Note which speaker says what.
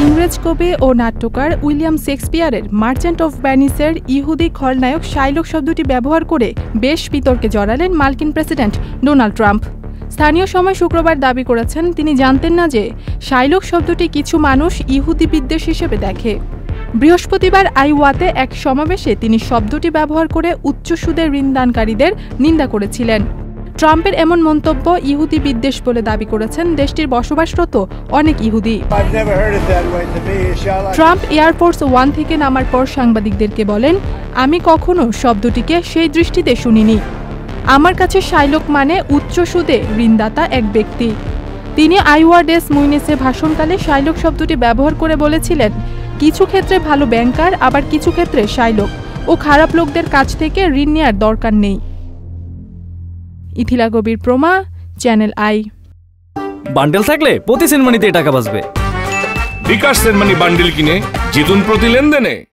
Speaker 1: ইংরেজ কবি ও নাট্যকার উইলিয়াম শেক্সপিয়ারের মার্চেন্ট অফ ভেনিসের ইহুদি খলনায়ক শাইলক শব্দটি ব্যবহার করে বেশ বিতর্কে জড়ালেন মার্কিন প্রেসিডেন্ট ডোনাল্ড ট্রাম্প। স্থানীয় সময় শুক্রবার দাবি করেছেন তিনি জানতেন না যে শাইলক শব্দটি কিছু মানুষ ইহুদি বিদ্বেষ হিসেবে দেখে। বৃহস্পতিবার আইওয়াতে এক সমাবেশে তিনি শব্দটি ব্যবহার করে উচ্চ সুদের ঋণদানকারীদের নিন্দা করেছিলেন। ট্রাম্পের এমন মন্তব্য ইহুদি বিদ্বেষ বলে দাবি করেছেন দেশটির বসবাসরত অনেক ইহুদি। ট্রাম্প এয়ারফোর্স ওয়ান থেকে নামার পর সাংবাদিকদেরকে বলেন, আমি কখনো শব্দটিকে সেই দৃষ্টিতে শুনিনি। আমার কাছে শাইলক মানে উচ্চ সুদে ঋণদাতা এক ব্যক্তি। তিনি আইওয়া ডেস মুইনেসে ভাষণকালে শাইলক শব্দটি ব্যবহার করে বলেছিলেন, কিছু ক্ষেত্রে ভালো ব্যাংকার, আবার কিছু ক্ষেত্রে শাইলক ও খারাপ লোকদের কাছ থেকে ঋণ নেওয়ার দরকার নেই। ইথিলা গভীর প্রমা, চ্যানেল আই।
Speaker 2: বান্ডেল থাকলে প্রতি সেনমানিতে টাকা বাঁচবে।
Speaker 3: বিকাশ সেনমানি বান্ডেল কিনে জিতুন প্রতি লেনদেনে।